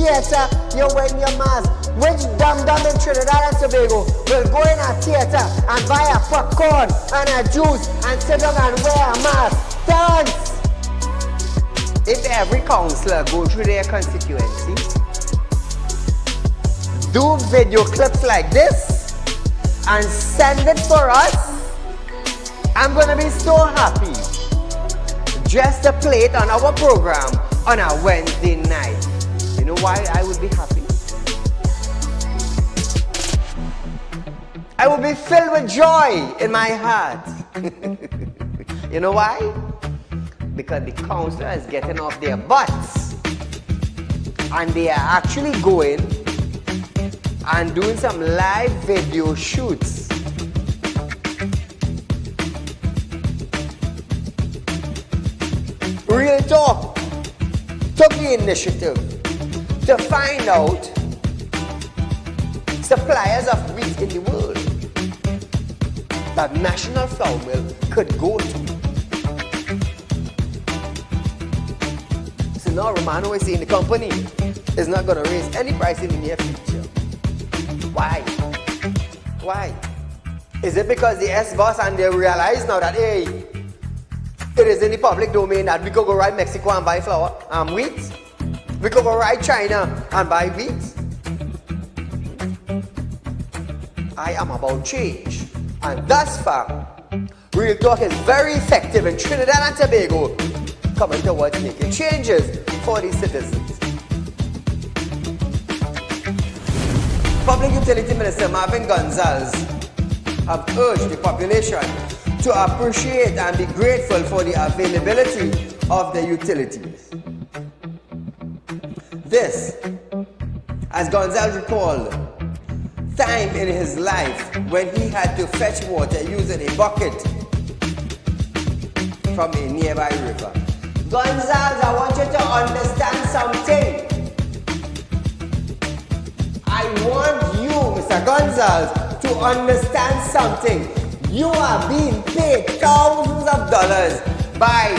theater, you wear your mask. Which dum-dum in Trinidad and Tobago will go in a theater and buy a popcorn and a juice and sit down and wear a mask? Dance! If every councillor go through their constituency, do video clips like this and send it for us, I'm gonna be so happy just to play it on our program on a Wednesday night. You know why I would be happy? I will be filled with joy in my heart. You know why? Because the councillor is getting off their butts and they are actually going and doing some live video shoots. Real Talk took the initiative to find out suppliers of wheat in the world that National Flour Mill could go to. So now Romano is saying the company is not going to raise any price in the near future. Why? Why? Is it because the S-boss and they realize now that, hey, it is in the public domain that we could go right Mexico and buy flour and wheat? We could go right China and buy wheat? I am about change. And thus far, Real Talk is very effective in Trinidad and Tobago coming towards making changes for the citizens. Public Utility Minister Marvin Gonzalez have urged the population to appreciate and be grateful for the availability of the utilities. This, as Gonzalez recalled, time in his life when he had to fetch water using a bucket from a nearby river. Gonzalez, I want you to understand something. I want you, Mr. Gonzalez, to understand something. You are being paid thousands of dollars by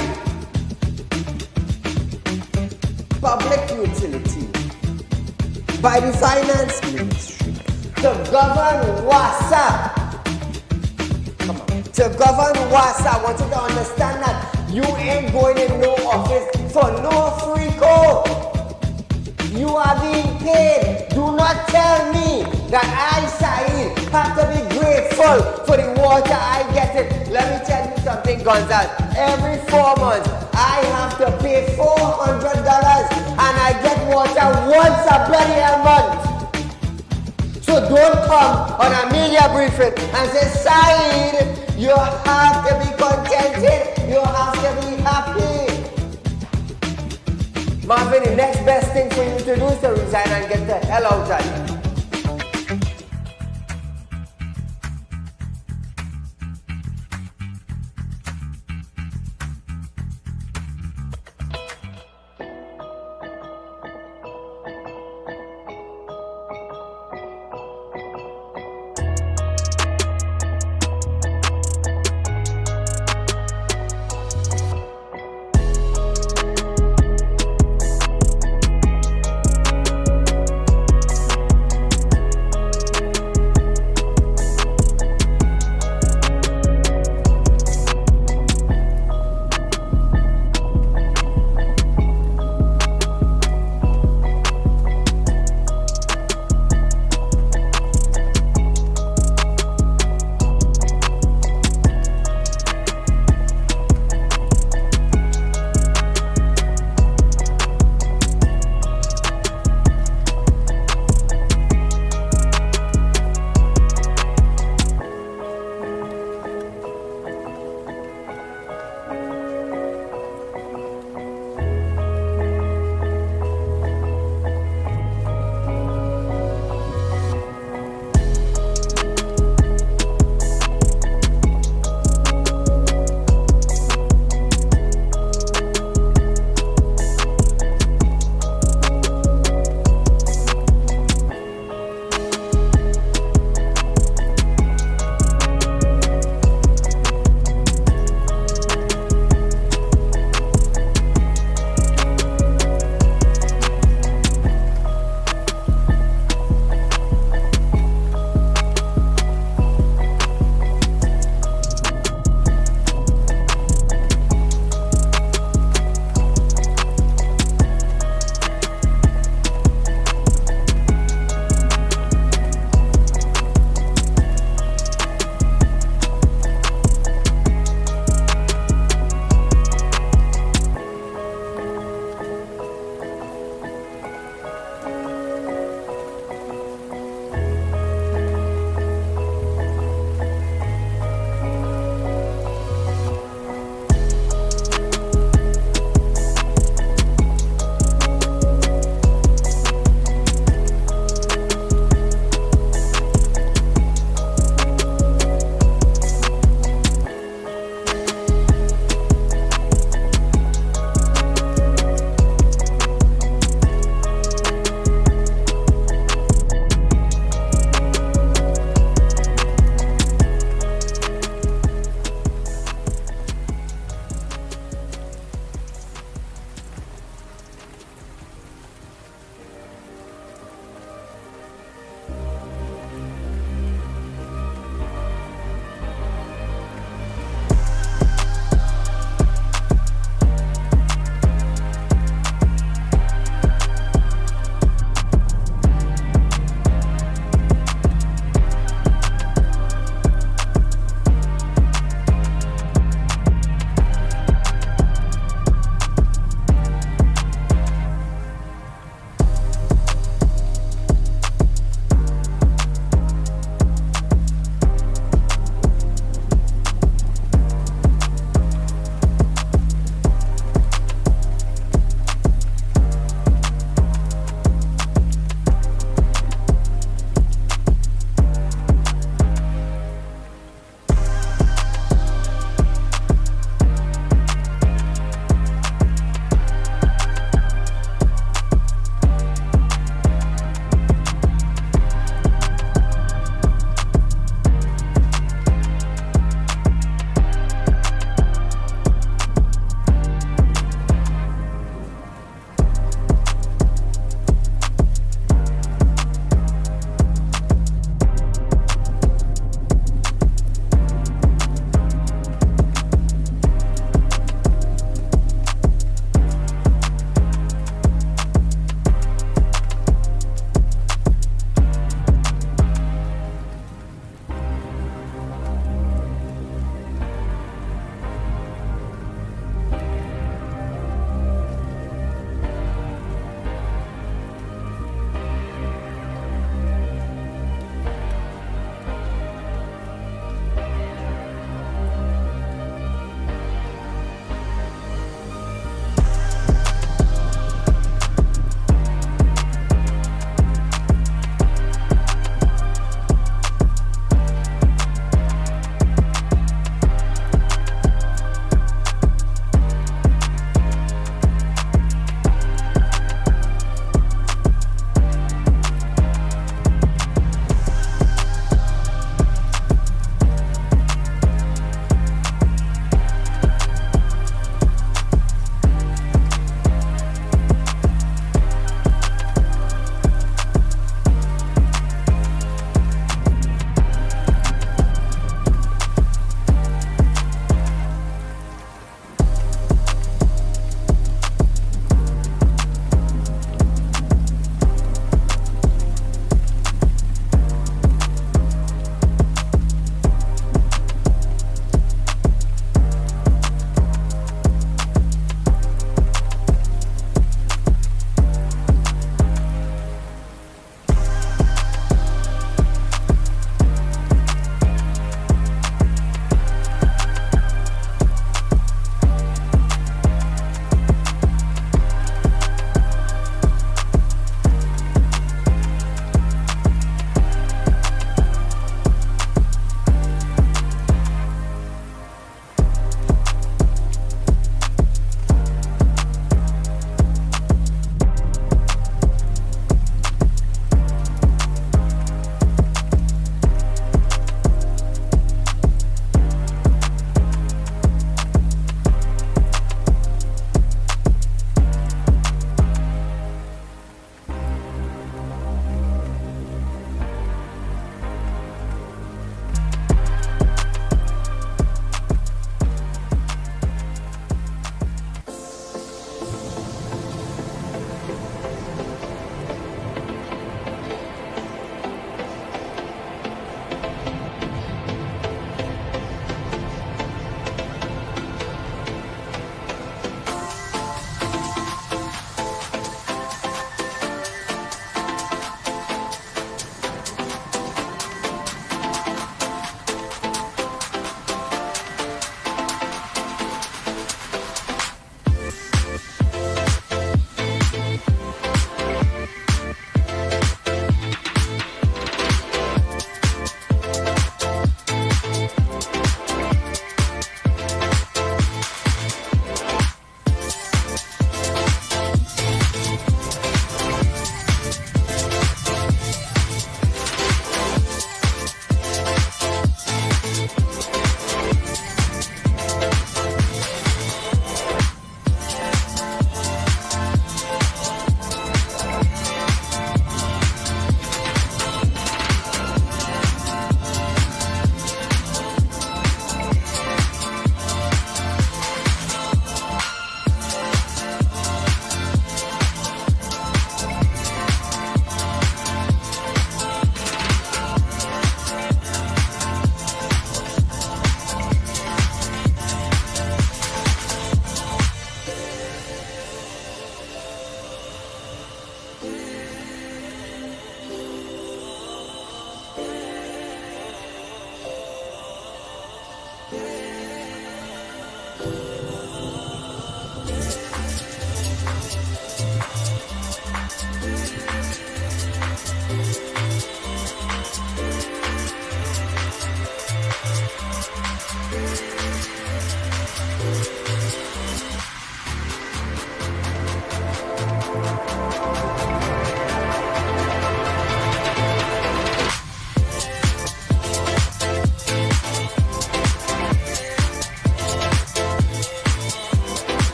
public utility, by the finance ministry, to govern WASA. Come on. To govern WASA, I want you to understand that you ain't going in no office for no free code. You are being paid. Do not tell me that I, Saieed, have to be grateful for the water I get it. Let me tell you something, Gonzalez. Every 4 months, I have to pay $400 and I get water once a bloody month. So don't come on a media briefing and say, Saieed, you have to be contented. You have to be happy. Marvin, the next best thing for you to do is to resign and get the hell out of here.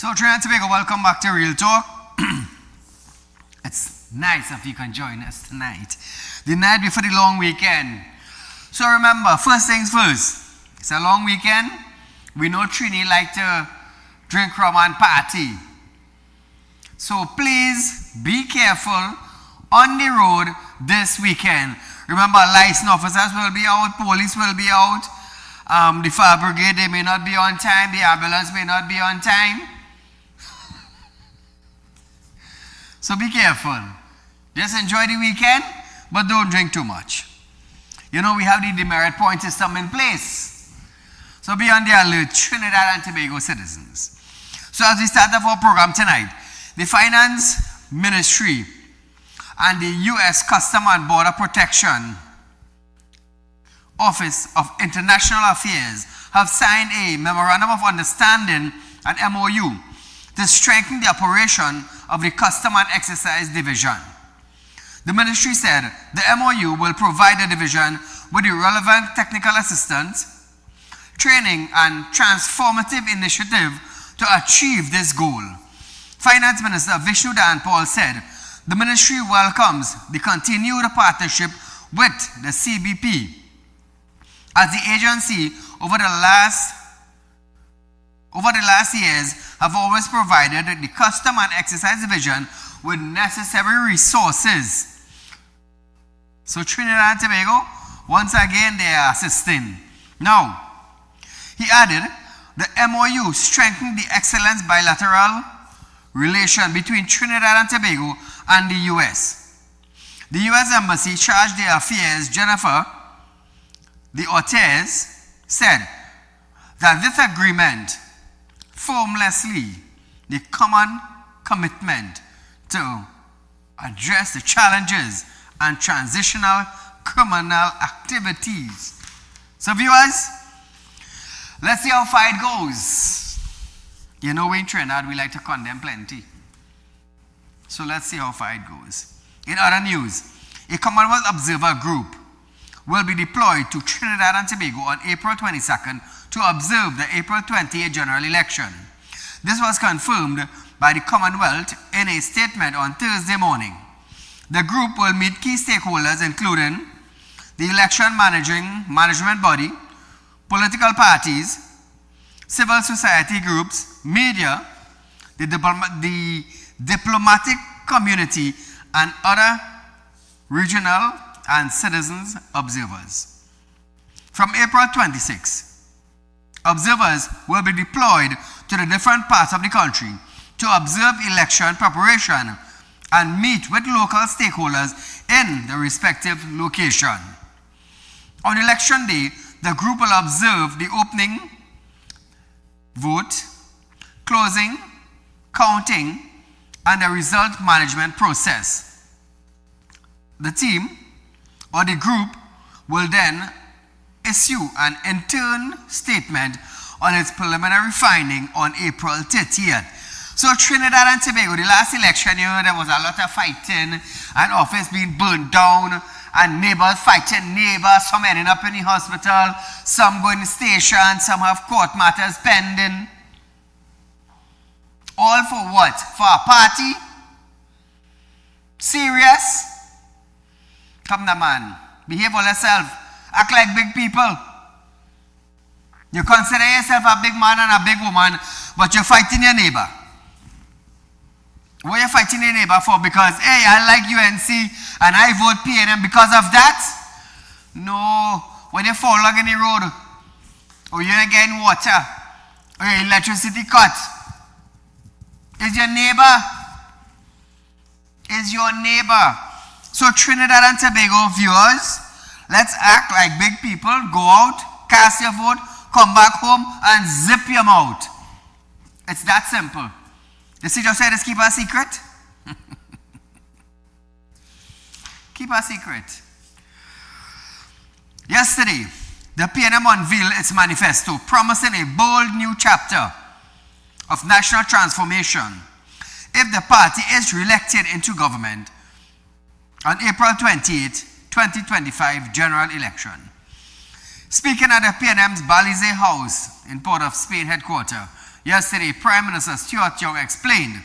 So Trinidad and Tobago, welcome back to Real Talk. It's nice if you can join us tonight, the night before the long weekend. So remember, first things first, it's a long weekend. We know Trini like to drink rum and party. So please be careful on the road this weekend. Remember, license officers will be out, police will be out, the fire brigade, they may not be on time, the ambulance may not be on time. So be careful. Just enjoy the weekend, but don't drink too much. You know, we have the demerit point system in place. So be on the alert, Trinidad and Tobago citizens. So as we start off our program tonight, the Finance Ministry and the U.S. Customs and Border Protection Office of International Affairs have signed a Memorandum of Understanding, an MOU, to strengthen the operation of the Custom and Exercise Division. The ministry said the MOU will provide the division with the relevant technical assistance, training, and transformative initiative to achieve this goal. Finance Minister Vishnu Dan Paul said the ministry welcomes the continued partnership with the CBP as the agency over the last years have always provided the Custom and Exercise Division with necessary resources So Trinidad and Tobago, once again, they are assisting. Now, he added, the MOU strengthened the excellent bilateral relation between Trinidad and Tobago and the U.S. The U.S. Embassy Charge d'Affaires Jennifer de Ortiz said that this agreement formlessly the common commitment to address the challenges and transitional criminal activities. So viewers, let's see how far it goes. You know, we in Trinidad, we like to condemn plenty. So let's see how far it goes. In other news, a Commonwealth Observer Group will be deployed to Trinidad and Tobago on April 22nd to observe the April 28th general election. This was confirmed by the Commonwealth in a statement on Thursday morning. The group will meet key stakeholders including the election management body, political parties, civil society groups, media, the diplomatic community, and other regional and citizens observers. From April 26, observers will be deployed to the different parts of the country to observe election preparation and meet with local stakeholders in the respective location. On election day, the group will observe the opening vote, closing, counting, and the result management process. The team or the group will then issue an interim statement on its preliminary finding on April 30th. So Trinidad and Tobago, the last election, you know, there was a lot of fighting and office being burned down and neighbors fighting neighbors, some ending up in the hospital, some going to station, some have court matters pending. All for what? For a party? Serious? Come now, man. Behave for yourself. Act like big people. You consider yourself a big man and a big woman, but you're fighting your neighbor. What are you fighting your neighbor for? Because, hey, I like UNC and I vote PNM because of that? No. When you fall along in the road, or you're not getting water, or your electricity cut, is your neighbor. Is your neighbor. So Trinidad and Tobago viewers, let's act like big people. Go out, cast your vote, come back home, and zip your mouth. It's that simple. You see, just said it's keep a secret. Keep a secret. Yesterday, the PNM unveiled its manifesto, promising a bold new chapter of national transformation if the party is re-elected into government on April 28, 2025 general election. Speaking at the PNM's Balize House in Port of Spain headquarters, yesterday, Prime Minister Stuart Young explained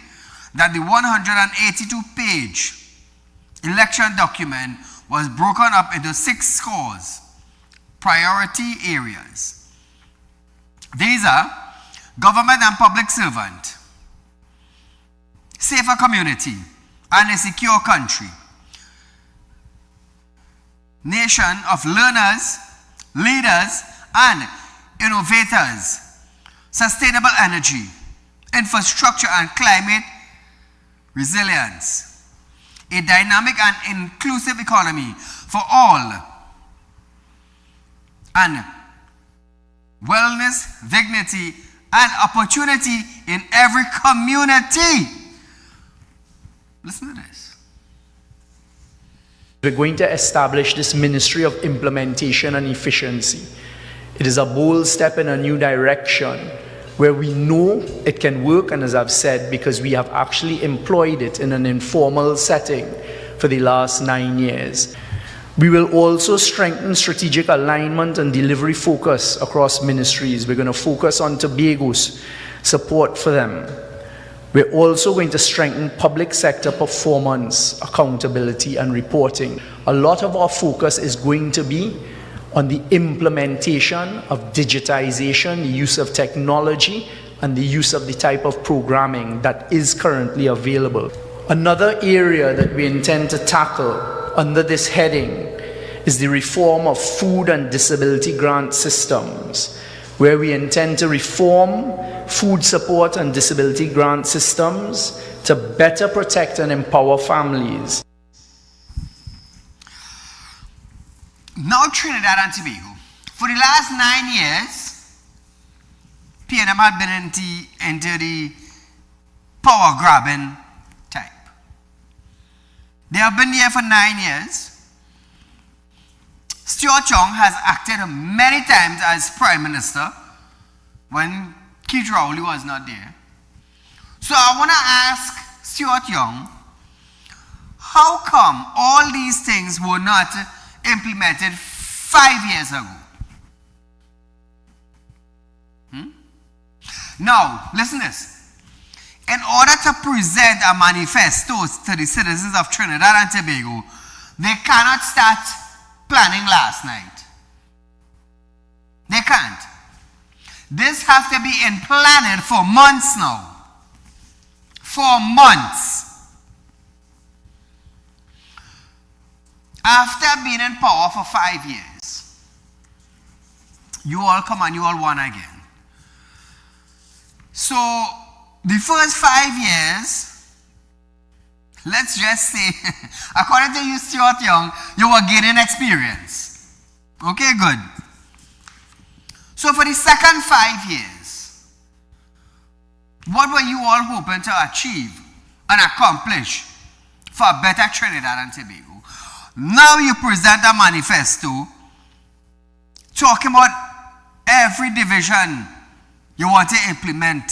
that the 182-page election document was broken up into 6 scores, priority areas. These are government and public servant, safer community, and a secure country, nation of learners, leaders, and innovators, sustainable energy, infrastructure and climate resilience, a dynamic and inclusive economy for all, and wellness, dignity, and opportunity in every community. Listen to this. We're going to establish this Ministry of Implementation and Efficiency. It is a bold step in a new direction where we know it can work, and as I've said, because we have actually employed it in an informal setting for the last 9 years. We will also strengthen strategic alignment and delivery focus across ministries. We're going to focus on Tobago's support for them. We're also going to strengthen public sector performance, accountability, and reporting. A lot of our focus is going to be on the implementation of digitization, the use of technology, and the use of the type of programming that is currently available. Another area that we intend to tackle under this heading is the reform of food and disability grant systems, where we intend to reform food support and disability grant systems to better protect and empower families. Now Trinidad and Tobago. For the last 9 years, PNM had been into the power grabbing type. They have been here for 9 years. Stuart Young has acted many times as Prime Minister when Keith Rowley was not there. So I want to ask Stuart Young, how come all these things were not implemented 5 years ago? Now, listen to this. In order to present a manifesto to the citizens of Trinidad and Tobago, they cannot start planning last night. They can't. This has to be in planning for months now. For months. After being in power for 5 years, you all come and you all won again. So, the first 5 years, let's just say, according to you, Stuart Young, you were gaining experience. Okay, good. So for the second 5 years, what were you all hoping to achieve and accomplish for a better Trinidad and Tobago? Now you present a manifesto talking about every division you want to implement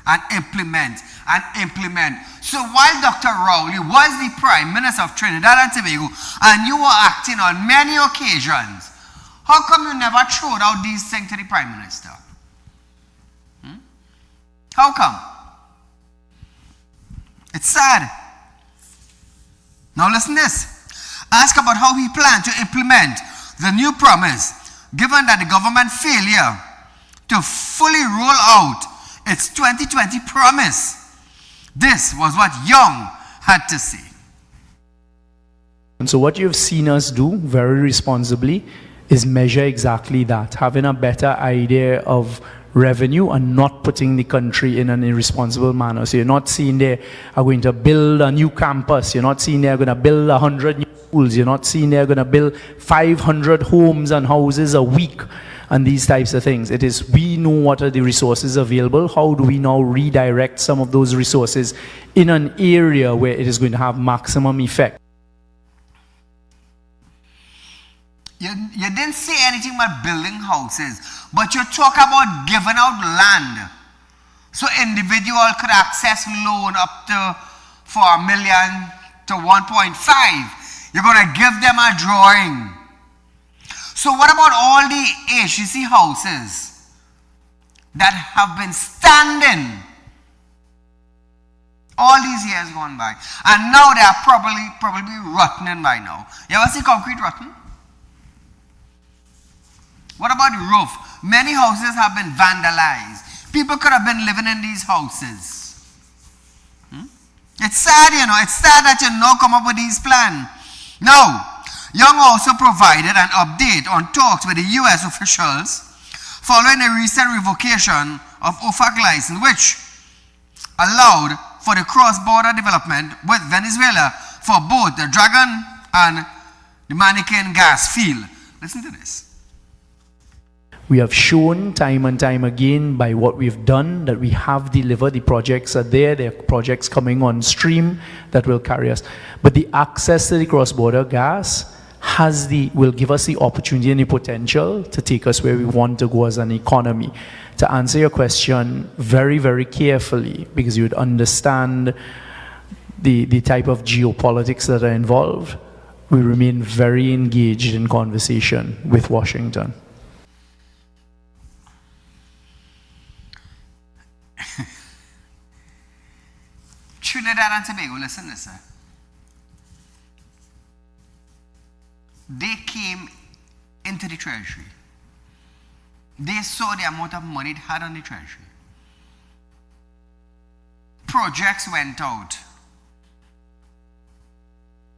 and implement and implement. So while Dr. Rowley was the Prime Minister of Trinidad and Tobago and you were acting on many occasions, how come you never throwed out these things to the Prime Minister? How come? It's sad. Now listen to this. Ask about how he planned to implement the new promise, given that the government failure to fully roll out its 2020 promise. This was what Young had to say. And so what you've seen us do very responsibly is measure exactly that, having a better idea of revenue and not putting the country in an irresponsible manner. So you're not seeing they are going to build a new campus, you're not seeing they're going to build 100 new schools, you're not seeing they're going to build 500 homes and houses a week and these types of things. It is, we know what are the resources available, how do we now redirect some of those resources in an area where it is going to have maximum effect. You didn't say anything about building houses, but you talk about giving out land. So individual could access loan up to 4 million to 1.5. You're going to give them a drawing. So what about all the HEC houses that have been standing all these years gone by? And now they are probably rotting by now. You ever see concrete rotting? What about the roof? Many houses have been vandalized. People could have been living in these houses. It's sad, you know. It's sad that you now come up with these plans. Now, Young also provided an update on talks with the U.S. officials following a recent revocation of OFAC license, which allowed for the cross-border development with Venezuela for both the Dragon and the Manican gas field. Listen to this. We have shown time and time again by what we've done that we have delivered. The projects are there. There are projects coming on stream that will carry us. But the access to the cross-border gas will give us the opportunity and the potential to take us where we want to go as an economy. To answer your question very, very carefully, because you would understand the type of geopolitics that are involved, we remain very engaged in conversation with Washington. Trinidad and Tobago, listen, listen. They came into the treasury. They saw the amount of money it had on the treasury. Projects went out,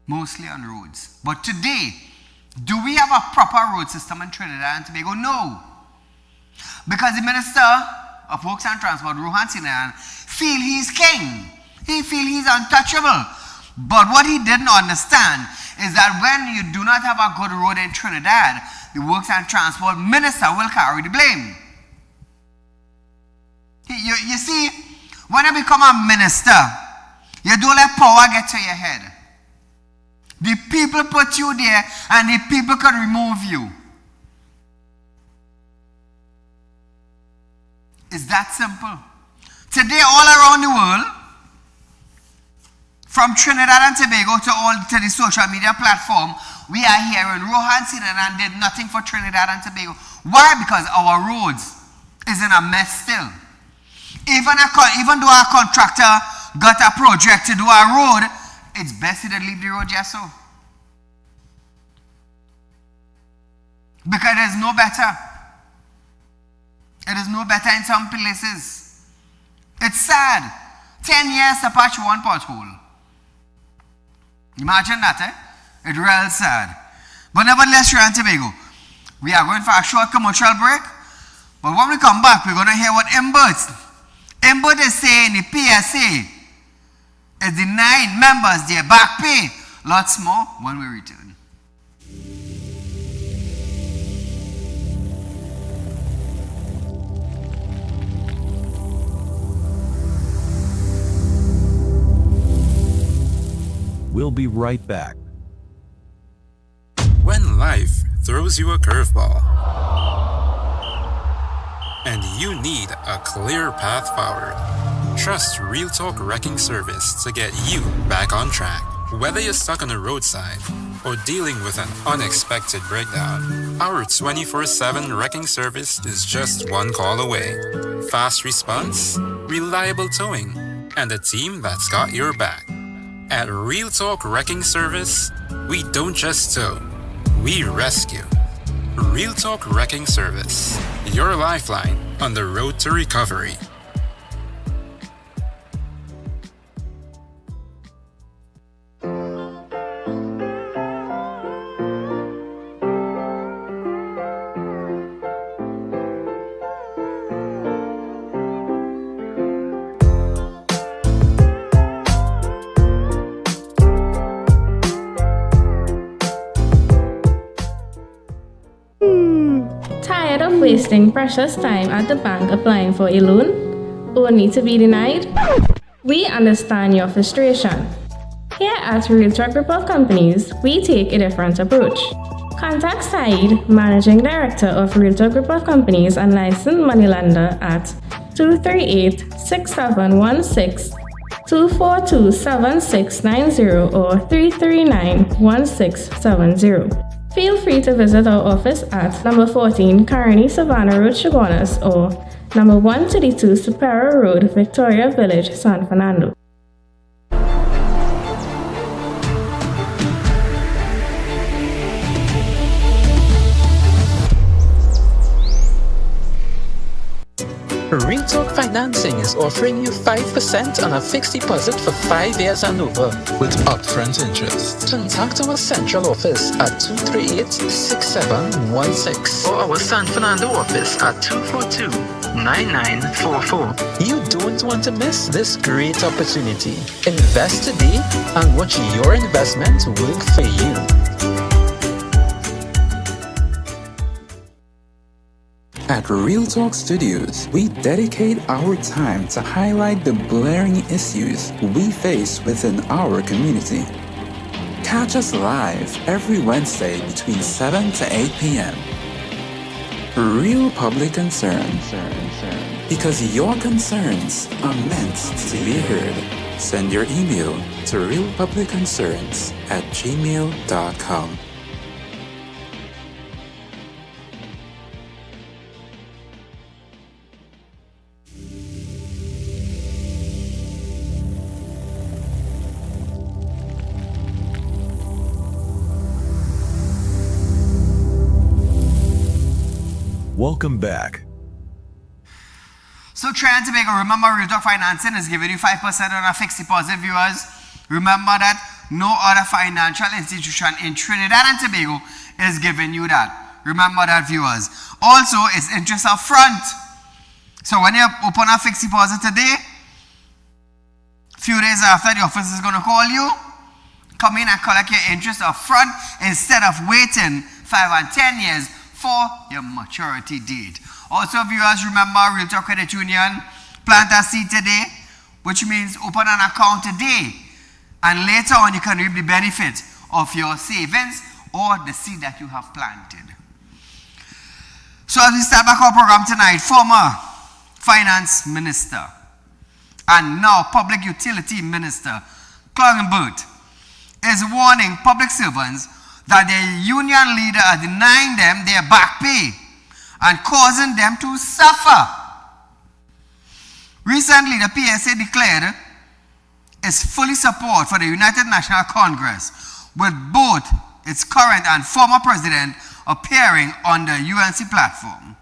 mostly on roads. But today, Do we have a proper road system in Trinidad and Tobago? No. Because the Minister of Works and Transport, Rohan Sinan, feel he's king. He feel he's untouchable. But what he didn't understand is that when you do not have a good road in Trinidad, the Works and Transport Minister will carry the blame. You see, when you become a minister, you don't let power get to your head. The people put you there and the people can remove you. It's that simple. Today, all around the world, from Trinidad and Tobago to the social media platform, we are hearing Rohan Sinan did nothing for Trinidad and Tobago. Why? Because our roads is in a mess still. Even though our contractor got a project to do a road, it's best to leave the road just so. Because it is no better. It is no better in some places. It's sad. 10 years to patch one pothole. Imagine that, eh? It's real sad. But nevertheless, Trinidad and Tobago, we are going for a short commercial break. But when we come back, we're going to hear what Imbert is saying the PSA is denying members their back pay. Lots more when we return. We'll be right back. When life throws you a curveball and you need a clear path forward, trust Real Talk Wrecking Service to get you back on track. Whether you're stuck on the roadside or dealing with an unexpected breakdown, our 24/7 wrecking service is just one call away. Fast response, reliable towing, and a team that's got your back. At Real Talk Wrecking Service, we don't just tow, we rescue. Real Talk Wrecking Service, your lifeline on the road to recovery. Tired of wasting precious time at the bank applying for a loan, only to be denied? We understand your frustration. Here at Real Talk Group of Companies, we take a different approach. Contact Saieed, Managing Director of Real Talk Group of Companies and licensed moneylender at 238-6716, 242-7690 or 339-1670. Feel free to visit our office at number 14 Carney Savannah Road, Chaguanas, or number 132 Superior Road, Victoria Village, San Fernando. Real Talk Financing is offering you 5% on a fixed deposit for 5 years and over, with upfront interest. Contact our central office at 238-6716 or our San Fernando office at 242-9944. You don't want to miss this great opportunity. Invest today and watch your investment work for you. At Real Talk Studios, we dedicate our time to highlight the blaring issues we face within our community. Catch us live every Wednesday between 7 to 8 p.m. Real Public Concern. Because your concerns are meant to be heard. Send your email to realpublicconcerns@gmail.com. Welcome back. So Trinidad and Tobago, remember Real Talk Financing is giving you 5% on a fixed deposit, viewers. Remember that no other financial institution in Trinidad and Tobago is giving you that. Remember that, viewers. Also, it's interest up front. So when you open a fixed deposit today, few days after, the office is going to call you, come in and collect your interest up front instead of waiting 5 and 10 years for your maturity date. Also, viewers, remember Real Talk Credit Union, plant a seed today, which means open an account today, and later on you can reap the benefit of your savings or the seed that you have planted. So as we start back our program tonight, former Finance Minister and now Public Utility Minister Clongenbert is warning public servants that their union leader are denying them their back pay and causing them to suffer. Recently, the PSA declared its fully support for the United National Congress, with both its current and former president appearing on the UNC platform.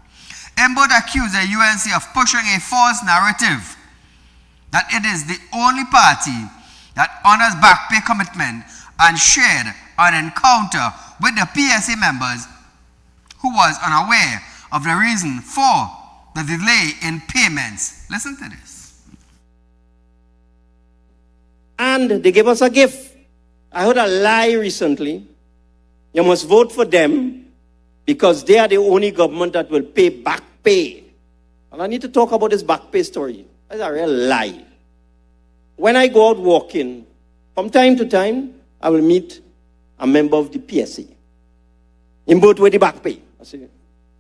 Mbod accused the UNC of pushing a false narrative that it is the only party that honors back pay commitment, and shared an encounter with the PSA members who was unaware of the reason for the delay in payments. Listen to this. And they gave us a gift. I heard a lie recently. You must vote for them because they are the only government that will pay back pay. And I need to talk about this back pay story. That's a real lie. When I go out walking, from time to time, I will meet a member of the PSA. In both with the back pay. I say,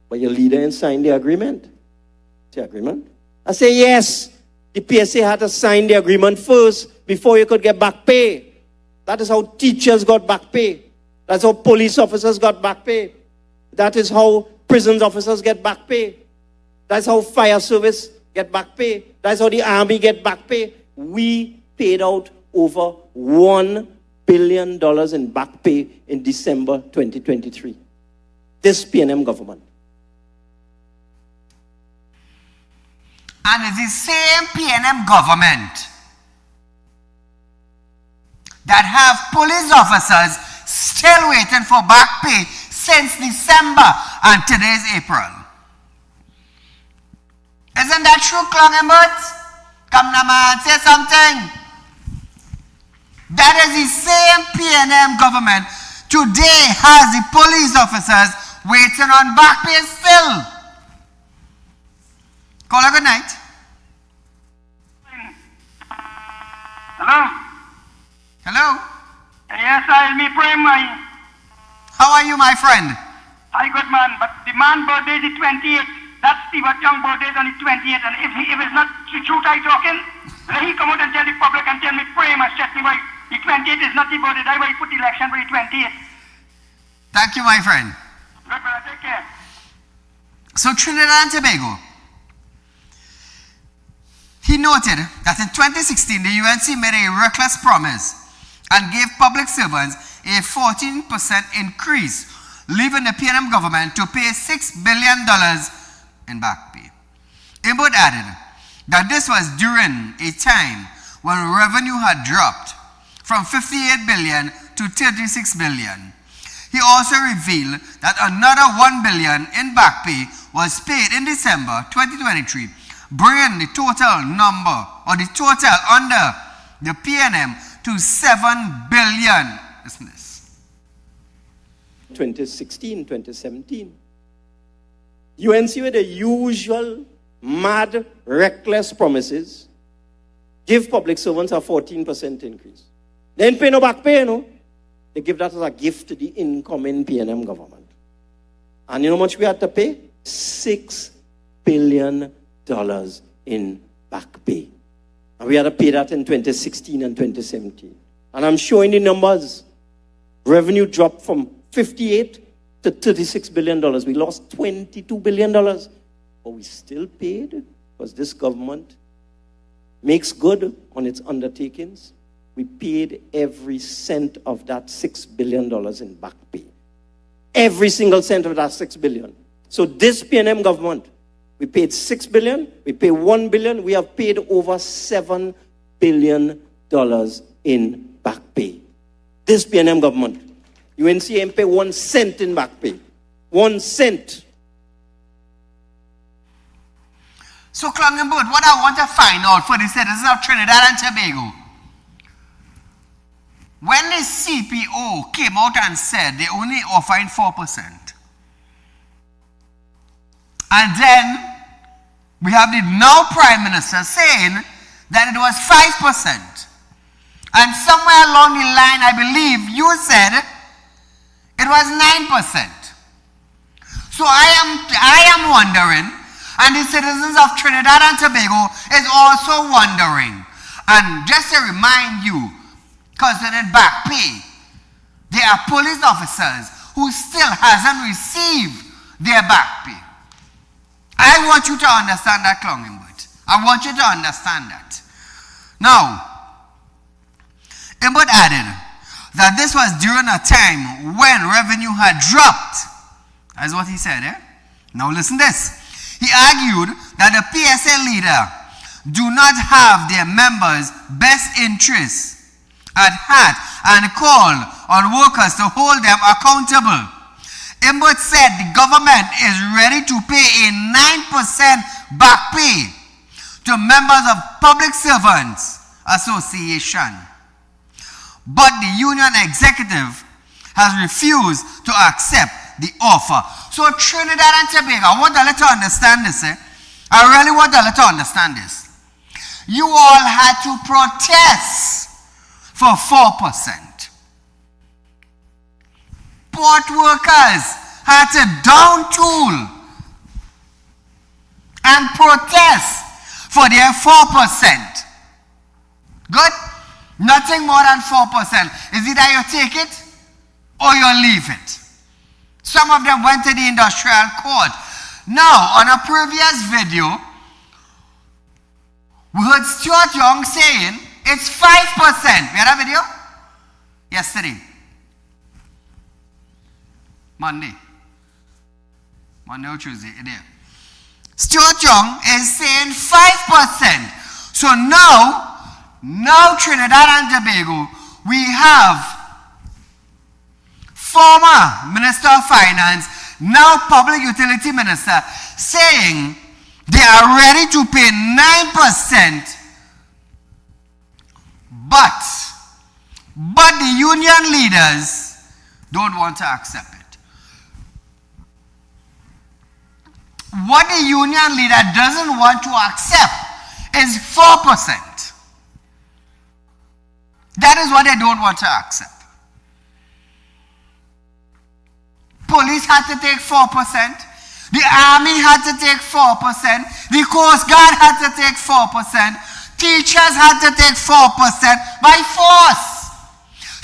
but your leader ain't signed the agreement. The agreement? I say, yes. The PSA had to sign the agreement first before you could get back pay. That is how teachers got back pay. That's how police officers got back pay. That is how prisons officers get back pay. That's how fire service get back pay. That's how the army get back pay. We paid out over $1 billion in back pay in December 2023. This PNM government. And it's the same PNM government that have police officers still waiting for back pay since December, and today's April. Isn't that true, Clongenbert? Come now, man, say something. That is the same PNM government today has the police officers waiting on back pay still. Call her good night. Hello? Hello? Yes, I'll be praying my... How are you, my friend? I good man, but the man birthday is the 28th. That's Steve Young birthday is on the 28th. And if it's not the truth I talking, let he come out and tell the public and tell me pray my stress me why the 28th is not the birthday. That's why he put the election for the 28th. Thank you, my friend. Good brother, take care. So Trinidad and Tobago, he noted that in 2016, the UNC made a reckless promise and gave public servants a 14% increase, leaving the PNM government to pay $6 billion in back pay. Mbod added that this was during a time when revenue had dropped from $58 billion to $36 billion. He also revealed that another $1 billion in back pay was paid in December 2023, bringing the total number, or the total under the PNM, to $7 billion. Listen to this. 2016, 2017. UNC with the usual mad, reckless promises give public servants a 14% increase. They ain't pay no back pay, no. They give that as a gift to the incoming PNM government. And you know how much we had to pay? $6 billion in back pay. And we had to pay that in 2016 and 2017. And I'm showing the numbers. Revenue dropped from 58 to $36 billion. We lost $22 billion. But we still paid because this government makes good on its undertakings. We paid every cent of that $6 billion in back pay. Every single cent of that $6 billion. So this PNM government, we paid $6 billion, we pay $1 billion, we have paid over $7 billion in back pay. this PNM government. You ain't see him pay 1 cent in back pay. 1 cent. So, Clongenbird, what I want to find out for the citizens of Trinidad and Tobago, when the CPO came out and said they only offering 4%, and then we have the now Prime Minister saying that it was 5%, and somewhere along the line, I believe you said it was 9%. So I am wondering, and the citizens of Trinidad and Tobago is also wondering. And just to remind you, concerning back pay, there are police officers who still hasn't received their back pay. I want you to understand that, Clongenbird. I want you to understand that. Now, Imbert added that this was during a time when revenue had dropped. That's what he said, eh? Now listen this. He argued that the PSA leader do not have their members' best interests at heart and called on workers to hold them accountable. Imbert said the government is ready to pay a 9% back pay to members of Public Servants Association. But the union executive has refused to accept the offer. So Trinidad and Tobago, I want to understand this. I really want to understand this. You all had to protest for 4%. Port workers had to down tool and protest for their 4%. Good? Nothing more than 4%. Is either you take it or you leave it. Some of them went to the industrial court. Now, on a previous video, we heard Stuart Young saying it's 5%. We had a video? Yesterday. Monday or Tuesday. There. Stuart Young is saying 5%. So now Trinidad and Tobago, we have former Minister of Finance, now Public Utility Minister, saying they are ready to pay 9%, but the union leaders don't want to accept it. What the union leader doesn't want to accept is 4%. That is what they don't want to accept. Police had to take 4%. The army had to take 4%. The Coast Guard had to take 4%. Teachers had to take 4% by force.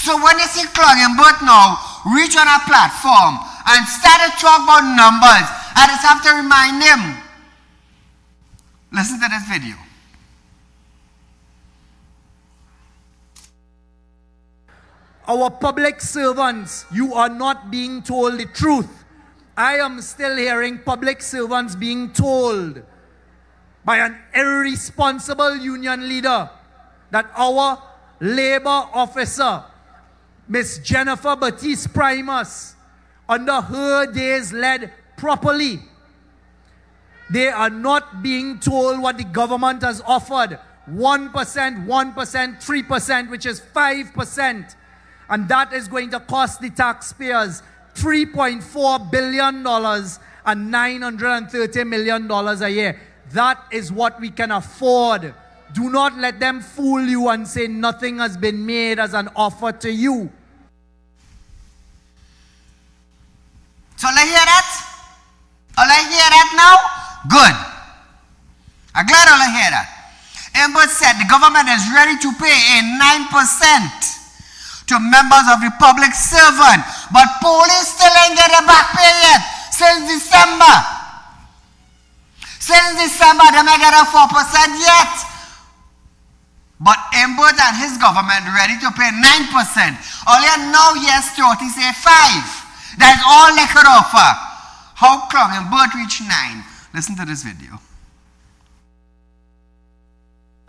So when you see Clongenbird now reach on a platform and start to talk about numbers, I just have to remind him. Listen to this video. Our public servants, you are not being told the truth. I am still hearing public servants being told by an irresponsible union leader that our labor officer, Miss Jennifer Batiste Primus, under her days led properly. They are not being told what the government has offered. 1%, 3%, which is 5%. And that is going to cost the taxpayers $3.4 billion and $930 million a year. That is what we can afford. Do not let them fool you and say nothing has been made as an offer to you. So I hear that? All I hear that now? Good. I'm glad all I hear that. Imbert said the government is ready to pay a 9% to members of the public servant, but police still ain't get their back pay yet since December. Since December, they may get a 4% yet. But Imbert and his government ready to pay 9%. All you know, yes, Stuart, he say 5. That's all they could offer. How come Imbert reached 9? Listen to this video.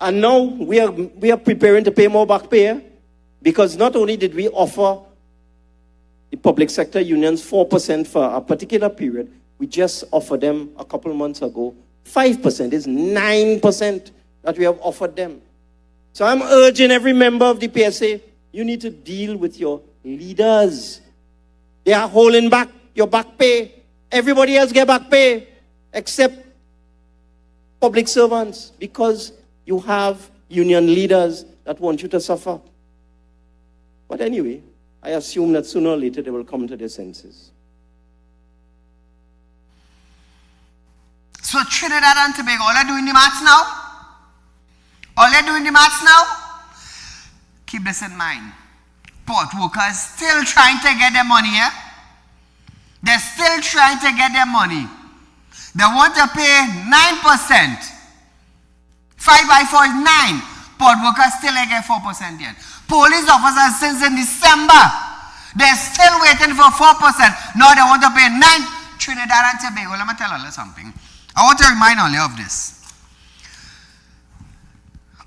And now we are preparing to pay more back pay. Because not only did we offer the public sector unions 4% for a particular period, we just offered them a couple of months ago 5%. It's 9% that we have offered them. So I'm urging every member of the PSA, you need to deal with your leaders. They are holding back your back pay. Everybody else get back pay except public servants because you have union leaders that want you to suffer. But anyway, I assume that sooner or later they will come to their senses. So Trinidad and Tobago, all they're doing the maths now? All they're doing the maths now? Keep this in mind. Port workers still trying to get their money, yeah? They're still trying to get their money. They want to pay 9%. 5 by 4 is 9. Port workers still get 4% yet. Police officers since in December, they're still waiting for 4%. Now they want to pay 9. Trinidad and Tobago, let me tell you something. I want to remind all of this.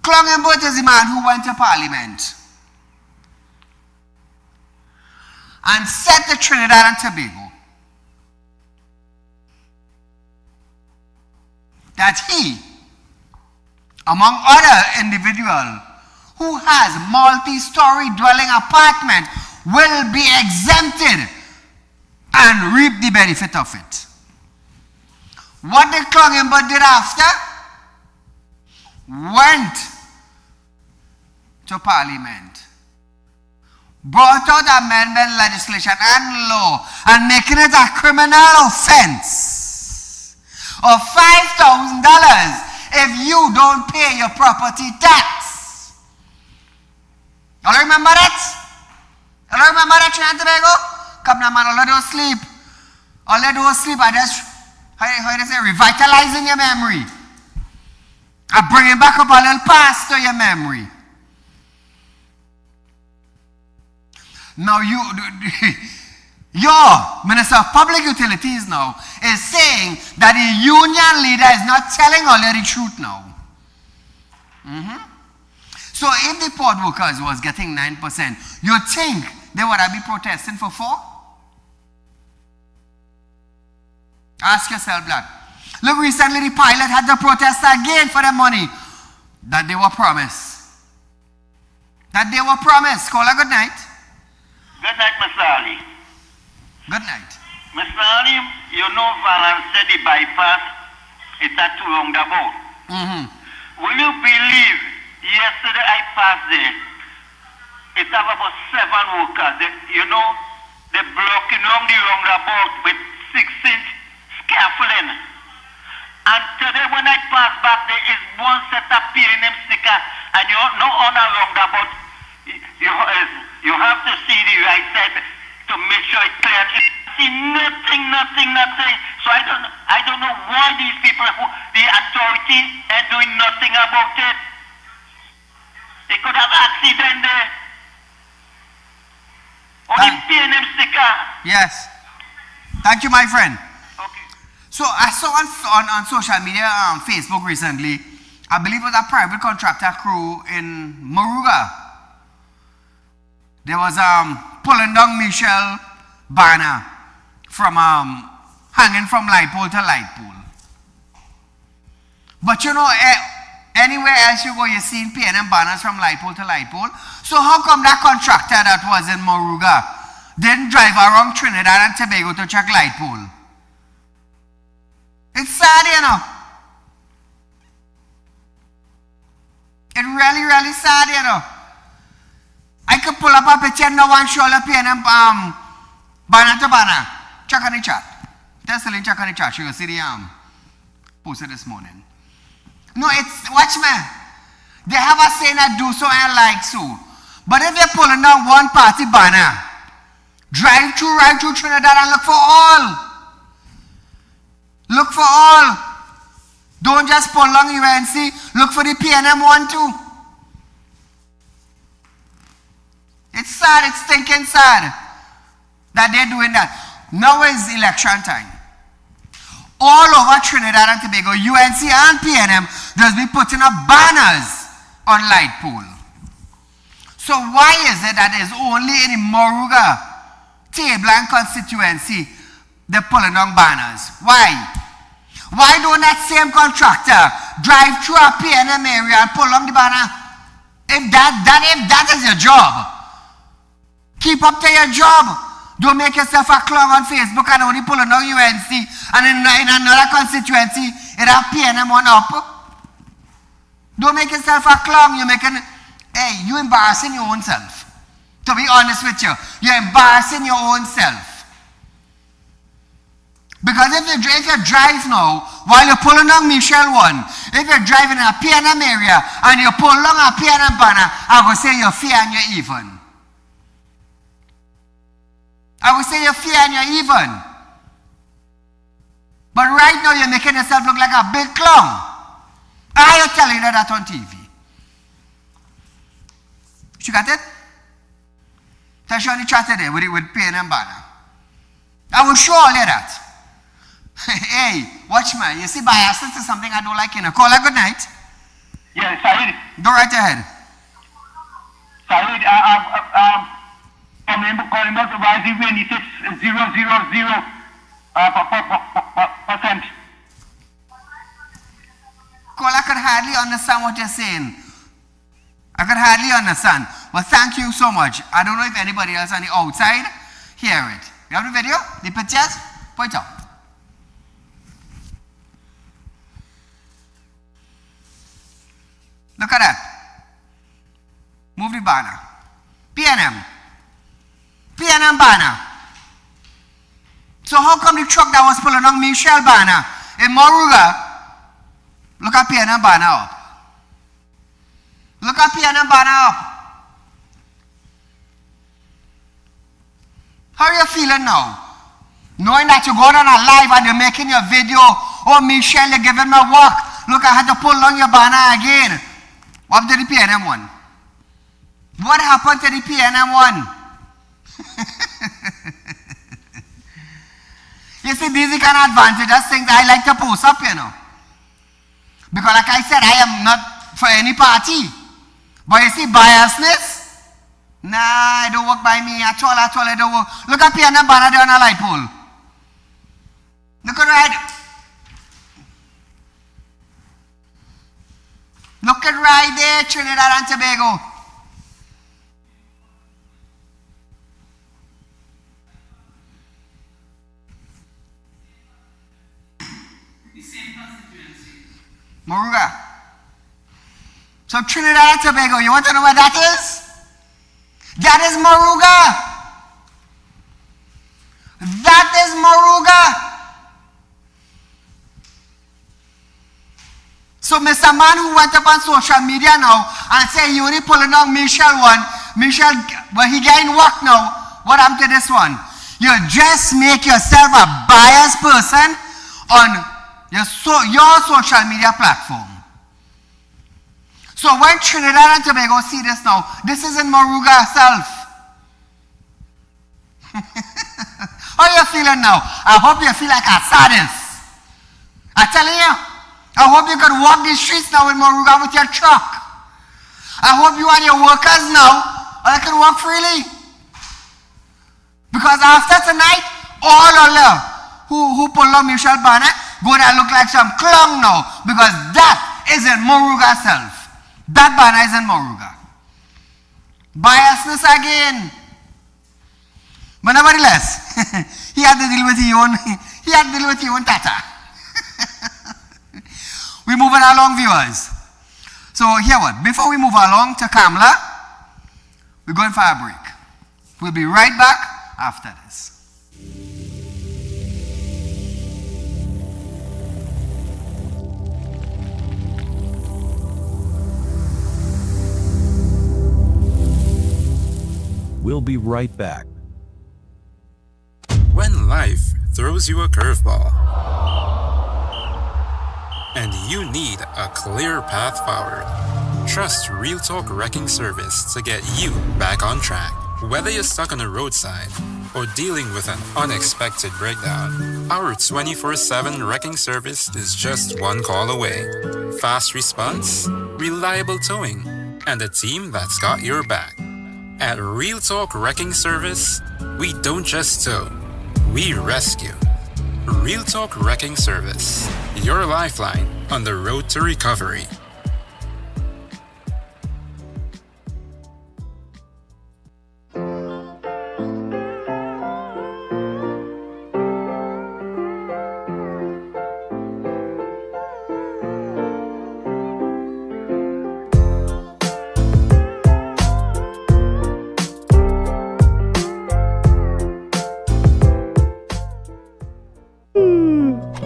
Clongenbert is the man who went to Parliament and said to Trinidad and Tobago that he, among other individuals who has multi-story dwelling apartment, will be exempted and reap the benefit of it. What did Clongenbert did after? Went to Parliament, brought out amendment legislation and law and making it a criminal offense of $5,000 if you don't pay your property tax. Y'all remember that? Y'all remember that, Trinidad and Tobago? Come now, man, all they do is sleep. All they do is sleep. I just, how do they say, revitalizing your memory. I bring it back up a little past to your memory. Now your Minister of Public Utilities now is saying that the union leader is not telling all the truth now. So if the port workers was getting 9%, you think they would have been protesting for 4? Ask yourself that. Look, recently the pilot had to protest again for the money that they were promised. Call a good night. Good night, Mr. Ali. Good night. Mr. Ali, you know Valance said the bypass is a too roundabout. Will you believe, yesterday I passed there, it have about 7 workers. They're blocking on the roundabout with 6-inch scaffolding. And today when I pass back, there is one set of P&M sticker, and you're not on a roundabout. You have to see the right side to make sure it's clear. See nothing. So I don't know why these people, the authority, are doing nothing about it. They could have accident there. Only P&M sticker. Yes. Thank you, my friend. Okay. So I saw on social media, Facebook recently, I believe it was a private contractor crew in Moruga. There was pulling down Michelle banner from hanging from light pole to light pole. But anywhere else you go, you're seeing P&M banners from light pole to light pole. So how come that contractor that was in Moruga didn't drive around Trinidad and Tobago to check light pole? It's sad, It's really, really sad, I could pull up a picture now and show the P&M banner to banner. Check on the chat. Test the link, check on the chat. You will see the posted this morning. No, watch me. They have a saying that do so and like so. But if they're pulling down one party banner, drive through right through Trinidad and look for all. Look for all. Don't just pull along UNC. Look for the P&M one too. It's sad, it's stinking sad that they're doing that. Now is election time. All over Trinidad and Tobago, UNC and P&M just be putting up banners on light pole. So So why is it that it's only in the Moruga table and constituency they're pulling down banners? Why? Why don't that same contractor drive through a P&M area and pull down the banner? If that is your job, keep up to your job. Don't make yourself a clown on Facebook and only pull down UNC and in another constituency it have P&M one up. Don't make yourself a clown. You embarrassing your own self. To be honest with you, you're embarrassing your own self. Because if you drive now, while you're pulling down Michelle 1, if you're driving in a P&M area and you pull down a P&M banner, I would say you're fair and you're even. I would say you're fair and you're even. But right now you're making yourself look like a big clown. I am telling you that on TV. You got it? That's on the chat today with P&M banner. I will show all of that. Hey, watch me. You see, biasness is something I don't like. Call her good night. Yeah, Saeed. Go right ahead. Saeed, calling about the rising 26,000%. I could hardly understand what you're saying. I could hardly understand. But thank you so much. I don't know if anybody else on the outside hear it. You have the video? The pictures? Point out. Look at that. Move the banner. P&M. P&M banner. So how come the truck that was pulling on Michelle banner in Moruga, look at P&M banner up. Look at P&M banner up. How are you feeling now? Knowing that you're going on a live and you're making your video, oh Michelle, you're giving me work. Look, I had to pull on your banner again. What happened to the P&M one? What happened to the P&M one? You see, these are kind of advantages, things I like to post up, Because like I said, I am not for any party. But you see, biasness, nah, it don't work by me at all, it don't work. Look at P&M banner there on a light pole. Look at right. Look at right there, Trinidad and Tobago. Moruga. So Trinidad and Tobago, you want to know where that is? That is Moruga. That is Moruga. So Mr. Man who went up on social media now and say you only pulling down Michelle 1, Michelle, well he getting work now. What happened to this one? You just make yourself a biased person on your social media platform. So when Trinidad and Tobago see this now, this is in Moruga herself. How are you feeling now? I hope you feel like a sadist. I'm telling you, I hope you can walk these streets now in Moruga with your truck. I hope you and your workers now can walk freely. Because after tonight, all of them who pull on Michelle Banner gonna look like some clown now, because that is in Moruga self. That banner is in Moruga. Biasness again. But nevertheless, he had to deal with his own tata. We're moving along, viewers. So here what? Before we move along to Kamla, we're going for a break. We'll be right back after this. We'll be right back. When life throws you a curveball and you need a clear path forward, trust Real Talk Wrecking Service to get you back on track. Whether you're stuck on a roadside or dealing with an unexpected breakdown, our 24/7 wrecking service is just one call away. Fast response, reliable towing, and a team that's got your back. At Real Talk Wrecking Service, we don't just tow, we rescue. Real Talk Wrecking Service, your lifeline on the road to recovery.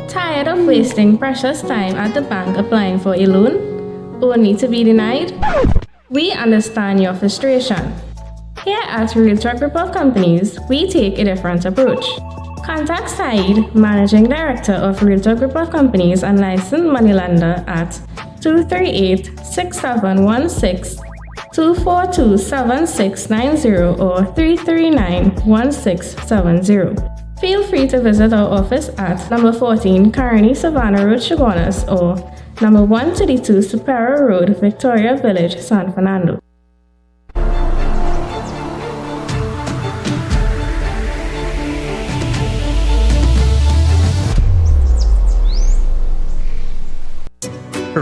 Tired of wasting precious time at the bank applying for a loan, only to be denied? We understand your frustration. Here at Real Talk Group of Companies, we take a different approach. Contact Saieed, Managing Director of Real Talk Group of Companies and licensed moneylender at 238-6716, 242-7690 or 339-1670. Feel free to visit our office at number 14 Carney Savannah Road, Chaguanas, or number 132 Superior Road, Victoria Village, San Fernando.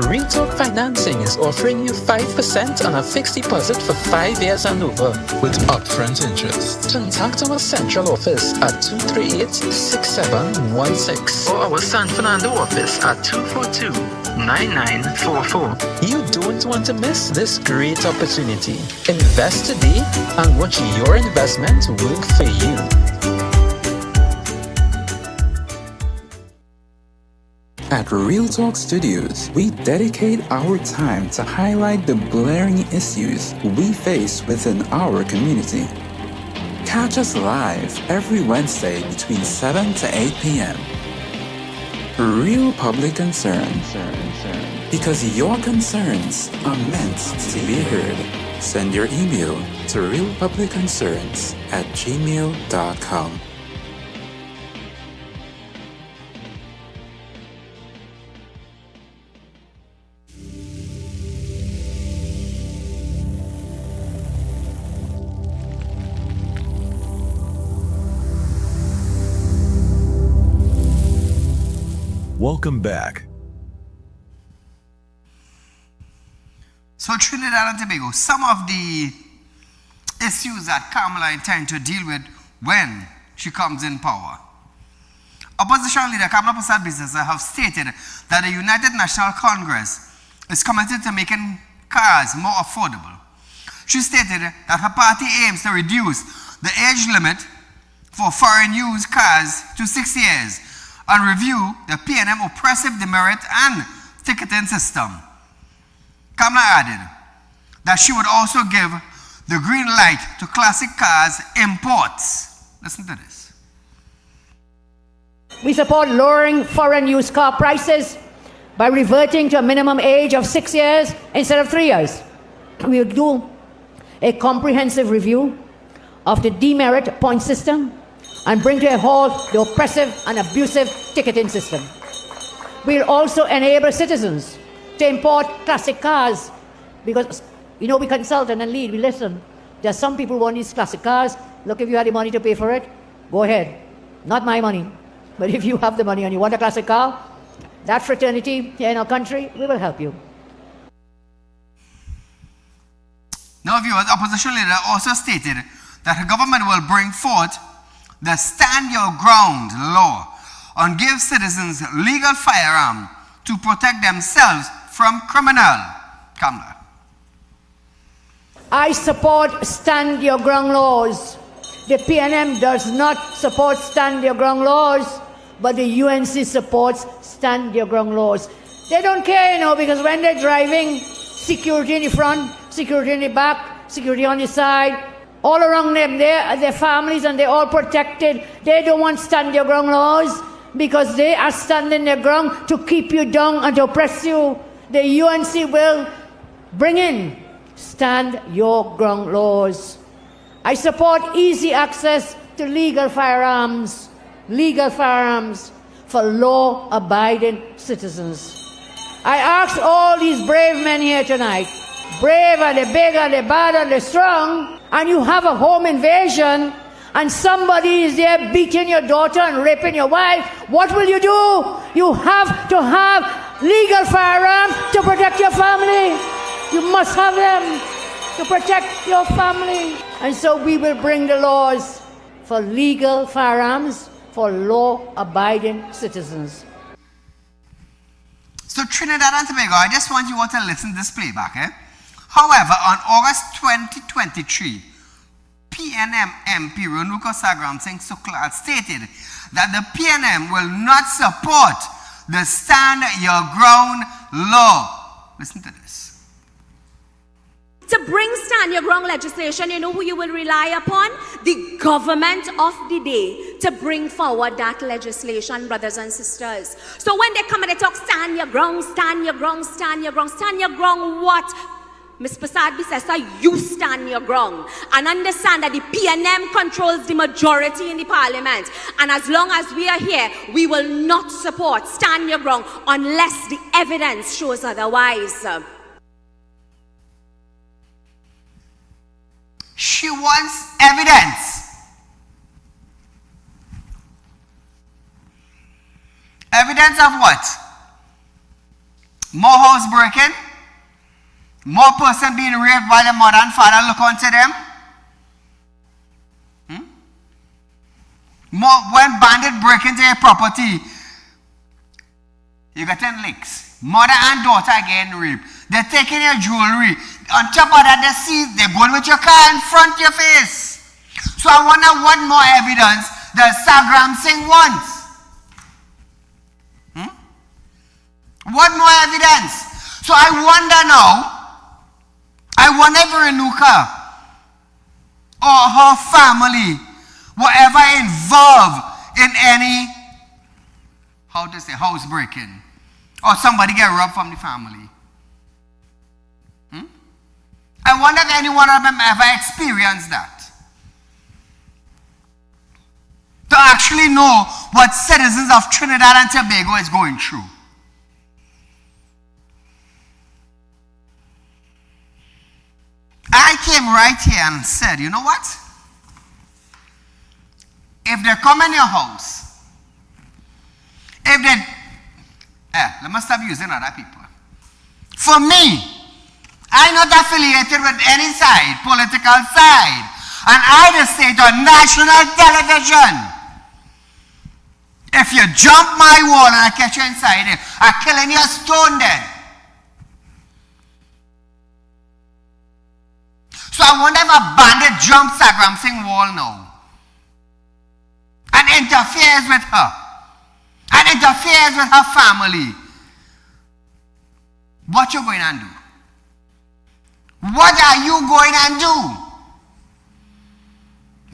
Real Talk Financing is offering you 5% on a fixed deposit for 5 years and over with upfront interest. Contact our central office at 238-6716 or our San Fernando office at 242-9944. You don't want to miss this great opportunity. Invest today and watch your investment work for you. At Real Talk Studios, we dedicate our time to highlight the blaring issues we face within our community. Catch us live every Wednesday between 7 to 8 p.m. Real Public Concern. Because your concerns are meant to be heard. Send your email to realpublicconcerns@gmail.com. Welcome back. So Trinidad and Tobago, some of the issues that Kamala intends to deal with when she comes in power. Opposition leader Kamala Prasad Bisasa have stated that the United National Congress is committed to making cars more affordable. She stated that her party aims to reduce the age limit for foreign use cars to 6 years and review the P&M oppressive demerit and ticketing system. Kamala added that she would also give the green light to classic cars imports. Listen to this. We support lowering foreign used car prices by reverting to a minimum age of 6 years instead of 3 years. We will do a comprehensive review of the demerit point system and bring to a halt the oppressive and abusive ticketing system. We'll also enable citizens to import classic cars because, we consult and then lead, we listen. There are some people who want these classic cars. Look, if you had the money to pay for it, go ahead. Not my money. But if you have the money and you want a classic car, that fraternity here in our country, we will help you. Now, viewers, opposition leader also stated that her government will bring forth the Stand Your Ground law and give citizens legal firearm to protect themselves from criminal. Kamala. I support Stand Your Ground laws. The PNM does not support Stand Your Ground laws, but the UNC supports Stand Your Ground laws. They don't care, because when they're driving, security in the front, security in the back, security on the side, all around them, their families, and they're all protected. They don't want Stand Your Ground laws because they are standing their ground to keep you down and to oppress you. The UNC will bring in Stand Your Ground laws. I support easy access to legal firearms for law-abiding citizens. I ask all these brave men here tonight, brave and the big and the bad and the strong, and you have a home invasion, and somebody is there beating your daughter and raping your wife, what will you do? You have to have legal firearms to protect your family. You must have them to protect your family. And so we will bring the laws for legal firearms for law-abiding citizens. So Trinidad and Tobago, I just want you all to listen to this playback. However, on August 2023, PNM MP Renuka Sagram Singh Suklal stated that the PNM will not support the Stand Your Ground law. Listen to this. To bring Stand Your Ground legislation, you know who you will rely upon? The government of the day to bring forward that legislation, brothers and sisters. So when they come and they talk, stand your ground, stand your ground, stand your ground, stand your ground, what? Ms. Prasad says, you stand your ground. And understand that the PNM controls the majority in the parliament. And as long as we are here, we will not support stand your ground unless the evidence shows otherwise. She wants evidence. Evidence of what? More house breaking? More person being raped by the mother and father look onto them? More when bandit break into your property, you got 10 licks. Mother and daughter getting raped. They're taking your jewelry. On top of that, they're going with your car in front of your face. So I wonder what more evidence does Sagram Singh want? What more evidence? So I wonder now, if Renuka or her family were ever involved in any, housebreaking, or somebody get robbed from the family. I wonder if any one of them ever experienced that. To actually know what citizens of Trinidad and Tobago is going through. I came right here and said, you know what? If they come in your house, let me stop using other people. For me, I'm not affiliated with any side, political side. And I just say it on national television. If you jump my wall and I catch you inside it, I'm killing you stone dead. So I wonder if a bandit jumps Sagram Singh wall now and interferes with her and interferes with her family. What you going to do? What are you going to do?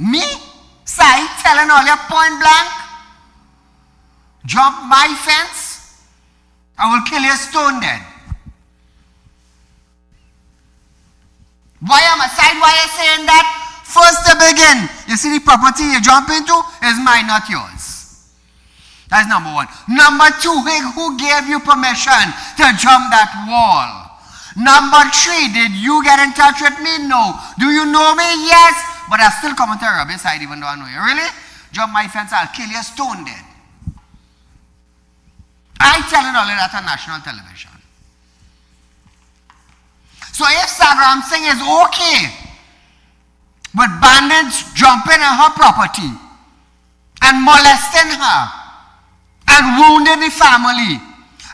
Me? Saieed telling all you point blank? Jump my fence? I will kill you stone dead. Why am I saying that? First to begin, you see the property you jump into is mine, not yours. That's number one. Number two, who gave you permission to jump that wall? Number three, did you get in touch with me? No. Do you know me? Yes. But I still come to rob your side even though I know you. Really? Jump my fence, I'll kill you stone dead. I telling all of that on national television. So if Sagram Singh is okay with bandits jumping on her property and molesting her and wounding the family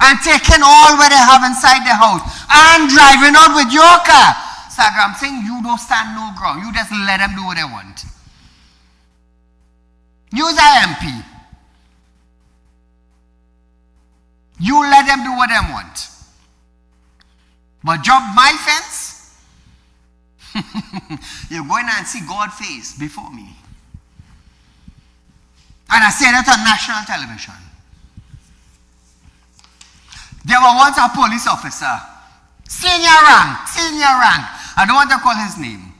and taking all what they have inside the house and driving out with your car, Sagram Singh, you don't stand no ground. You just let them do what they want. You're the MP. You let them do what they want. But jump my fence? You're going to see God's face before me. And I say that on national television. There was once a police officer, senior rank. I don't want to call his name.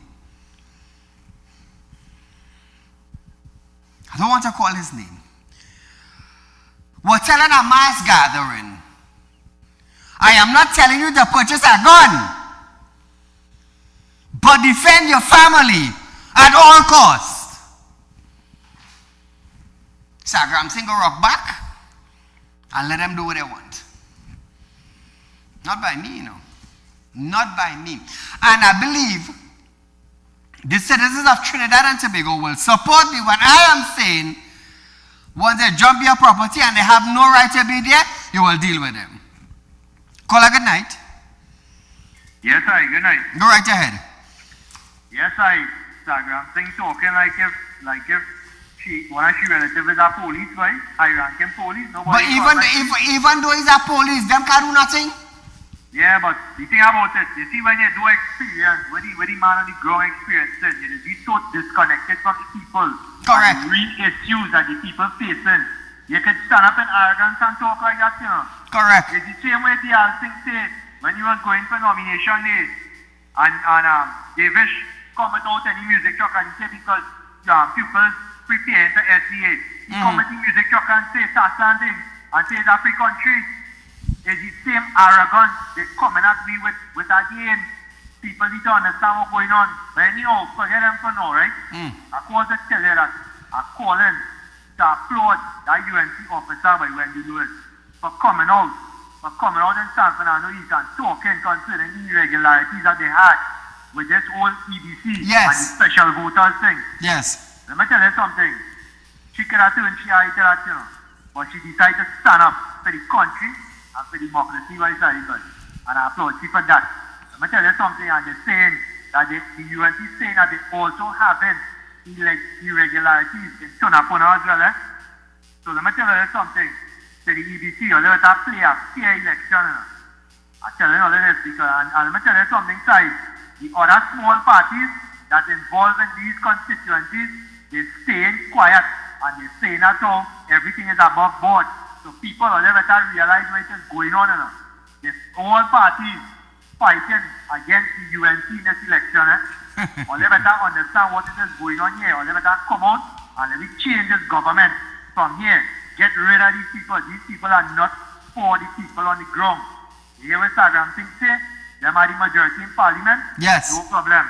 We're telling a mass gathering, I am not telling you to purchase a gun, but defend your family at all costs. Sagram Singh go rock back and let them do what they want. Not by me, you know. Not by me. And I believe the citizens of Trinidad and Tobago will support me when I am saying once they jump your property and they have no right to be there, you will deal with them. Call a good night. Yes, I. Good night. Go right ahead. Yes, I. Sagram Singh talking like if one of she relatives is a police, right? I rank him police. Nobody. But even though he's a police, them can't do nothing. Yeah, but the thing about it, you see, when you do experience, when the man on the ground experiences, you be so disconnected from the people. Correct. And the real issues that the people facing. You could stand up in arrogance and talk like that, you know. Correct. It's the same way the other thing say, when you was going for nomination day, and Davish come without any music truck and say because pupils preparing for SDA. He come with the music truck and say something and say it's a free country. It's the same arrogance they coming at me with again. People need to understand what's going on. But anyhow, forget them for now, right? I call to tell you that I'm calling to applaud that UNC officer by Wendy Lewis for coming out in San Fernando East and talking concerning the irregularities that they had with this whole EBC and the special voters thing. Yes. Let me tell you something. She could have turned she out that, you know, but she decided to stand up for the country and for democracy by side. And I applaud you for that. Let me tell you something, and they're saying that the UNC is saying that they also having irregularities in Tonapona as well. So let me tell you something. To the EBC, you'll let us play a fair election. I tell you all this because, and let me tell you something, side. The other small parties that involved in these constituencies, they're staying quiet and they're saying that everything is above board. So people will never realize what is going on. There's all parties fighting against the UNC in this election. Or they better understand what is going on here. Or they better come out and let me change this government from here. Get rid of these people. These people are not for the people on the ground. You hear what Sagram Singh say? Them are the majority in parliament. Yes. No problem.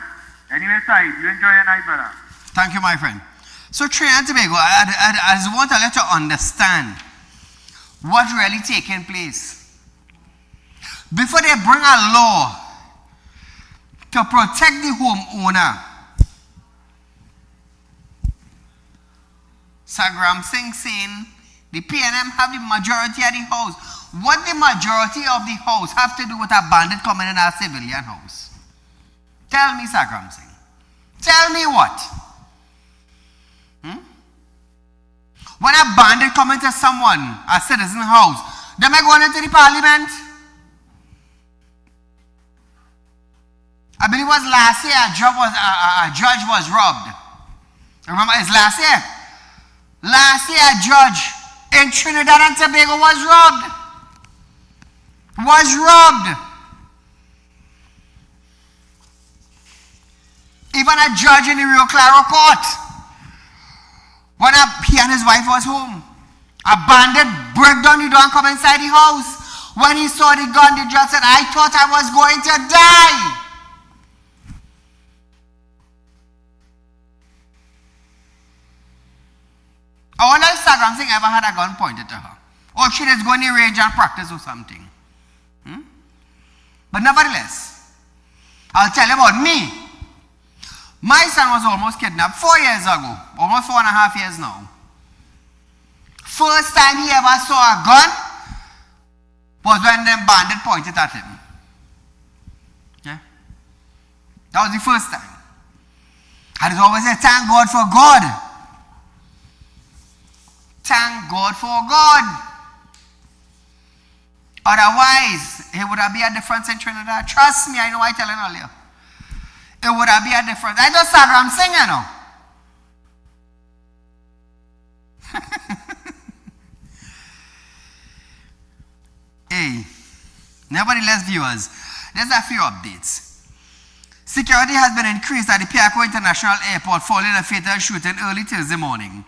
Anyway, Saeed, you enjoy your night, brother. Thank you, my friend. So Trinidad and Tobago, I just want to let you understand what's really taking place. Before they bring a law to protect the homeowner, Sagram Singh saying the PNM have the majority of the house. What the majority of the house have to do with a bandit coming in a civilian house? Tell me, Sagram Singh. Tell me what? When a bandit come into someone, a citizen house, they may go into the parliament. I believe it was last year a judge was robbed. Remember, it's last year. Last year a judge in Trinidad and Tobago was robbed. Even a judge in the Rio Claro court, when he and his wife was home, a bandit broke down the door and come inside the house. When he saw the gun, the judge said, I thought I was going to die. I wonder if Sagram Singh ever had a gun pointed to her. Or she is going to rage and practice or something. But nevertheless, I'll tell you about me. My son was almost kidnapped 4 years ago. Almost 4.5 years now. First time he ever saw a gun was when the bandit pointed at him. Yeah? That was the first time. I just always say, thank God for God. Thank God for God. Otherwise, it would have been a difference in Trinidad. Trust me, I know I tell you earlier. It would have been a difference. I just Sagram Singh, you know. Hey, nevertheless, viewers, there's a few updates. Security has been increased at the Piarco International Airport following a fatal shooting early Thursday morning.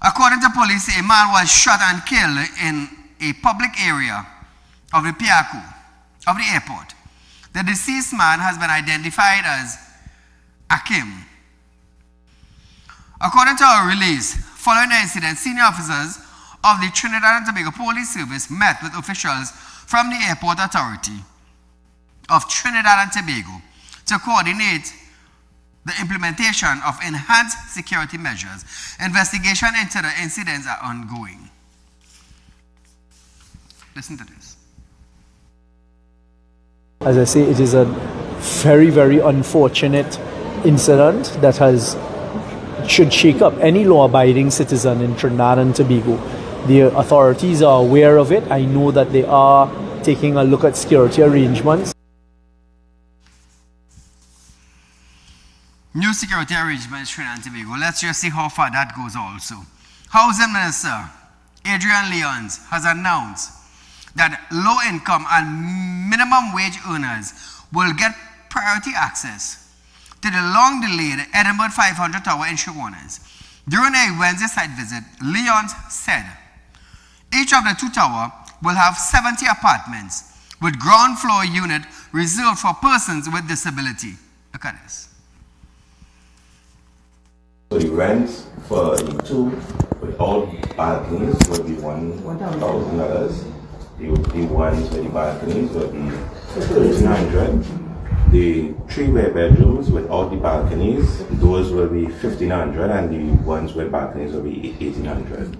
According to police, a man was shot and killed in a public area of the Piarco, of the airport. The deceased man has been identified as Akim. According to our release, following the incident, senior officers of the Trinidad and Tobago Police Service met with officials from the Airport Authority of Trinidad and Tobago to coordinate the implementation of enhanced security measures. Investigation into the incidents are ongoing. Listen to this. As I say, it is a very, very unfortunate incident that should shake up any law-abiding citizen in Trinidad and Tobago. The authorities are aware of it. I know that they are taking a look at security arrangements. New security arrangements in Trinidad and Tobago. Let's just see how far that goes also. Housing Minister Adrian Leons has announced that low-income and minimum wage earners will get priority access to the long-delayed Edinburgh 500 Tower in Shogunas. During a Wednesday site visit, Leons said each of the two towers will have 70 apartments with ground floor unit reserved for persons with disability. Look at this. So the rent for the two with all balconies will be $1,000. The ones with the balconies will be $1,300. The three bedrooms with all the balconies, those will be $1,500, and the ones with balconies will be $1,800.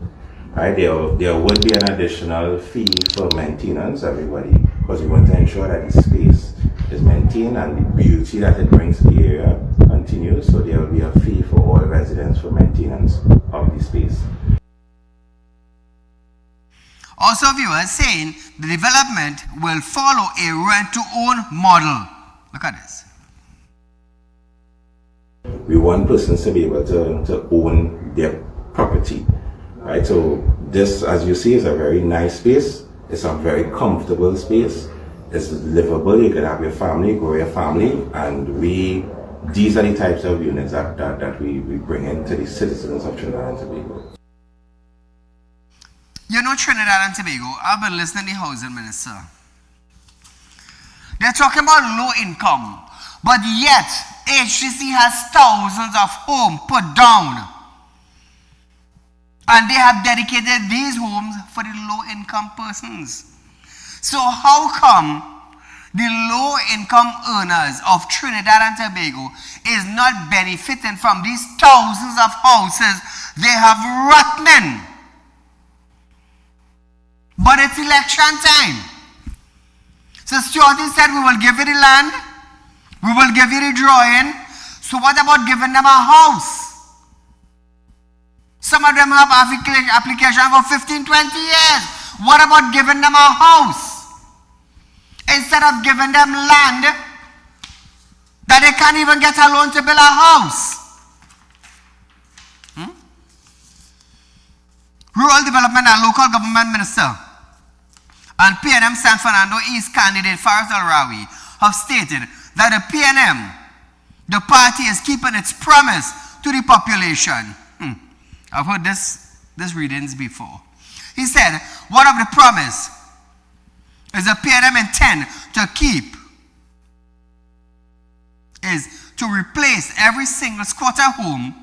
Right? There would be an additional fee for maintenance, everybody, because we want to ensure that the space is maintained and the beauty that it brings to the area continues. So there will be a fee for all residents for maintenance of the space. Also, viewers saying the development will follow a rent-to-own model. Look at this. We want persons to be able to own their property, right? So this, as you see, is a very nice space. It's a very comfortable space. It's livable. You can have your family, grow your family, and these are the types of units that we bring into the citizens of Trinidad and Tobago. You know, Trinidad and Tobago, I've been listening to the housing minister. They're talking about low income, but yet HTC has thousands of homes put down. And they have dedicated these homes for the low income persons. So how come the low income earners of Trinidad and Tobago is not benefiting from these thousands of houses they have rotten? But it's election time. So Stuart said, we will give you the land, we will give you the drawing. So what about giving them a house? Some of them have application for 15, 20 years. What about giving them a house? Instead of giving them land that they can't even get a loan to build a house. Rural Development and Local Government Minister and PNM San Fernando East candidate Faris Al-Rawi have stated that the PNM, the party, is keeping its promise to the population. I've heard this readings before. He said, one of the promise is the PNM intend to keep is to replace every single squatter home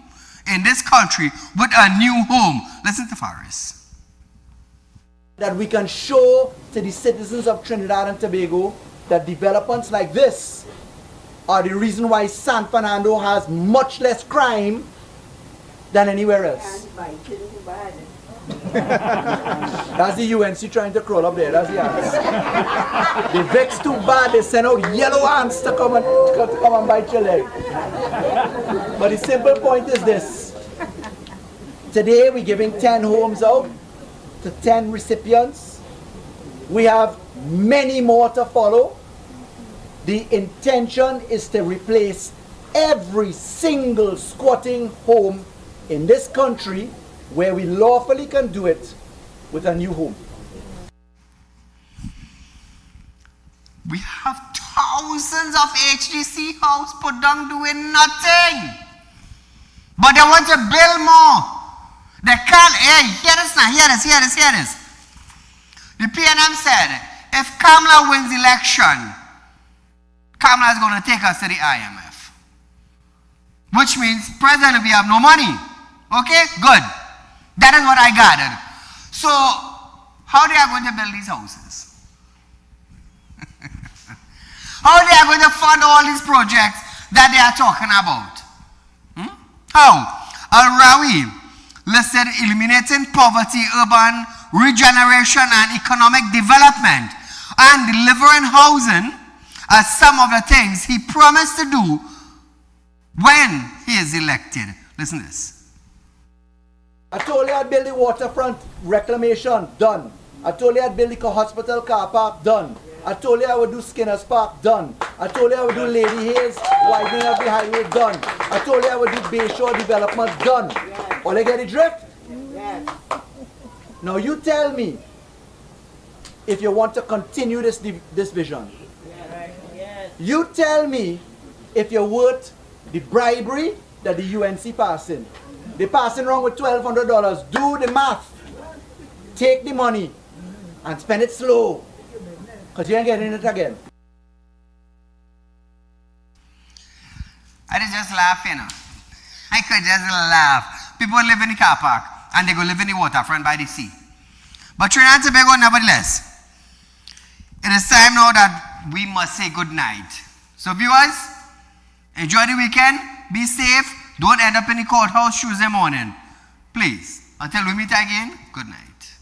in this country with a new home. Listen to Faris. That we can show to the citizens of Trinidad and Tobago that developments like this are the reason why San Fernando has much less crime than anywhere else. That's the UNC trying to crawl up there. That's the ants. They vex too bad. They send out yellow ants to come and bite your leg. But the simple point is this. Today we're giving 10 homes out to 10 recipients. We have many more to follow. The intention is to replace every single squatting home in this country where we lawfully can do it with a new home. We have thousands of HDC houses put down doing nothing. But they want to build more. They can't. Hey, hear this now, hear this. The PNM said, if Kamala wins election, Kamala is going to take us to the IMF. Which means presently we have no money. Okay? Good. That is what I gathered. So, how they are going to build these houses? How they are going to fund all these projects that they are talking about? How? Al-Rawi listed eliminating poverty, urban regeneration and economic development and delivering housing as some of the things he promised to do when he is elected. Listen to this. I told you I'd build the waterfront reclamation, done. I told you I'd build the hospital car park, done. I told you I would do Skinner's Park, done. I told you I would do Lady Hayes, widening of the highway, done. I told you I would do Bayshore development, done. All I get the drift? Yes. Now you tell me if you want to continue this vision. Yes. You tell me if you're worth the bribery that the UNC passing. They passing around with $1,200. Do the math. Take the money and spend it slow. Because you ain't getting it again. I just laughing. I could just laugh. People live in the car park and they go live in the waterfront by the sea. But Trinidad and Tobago, nevertheless, it is time now that we must say good night. So viewers, enjoy the weekend. Be safe. Don't end up in the courthouse Tuesday morning. Please, until we meet again, good night.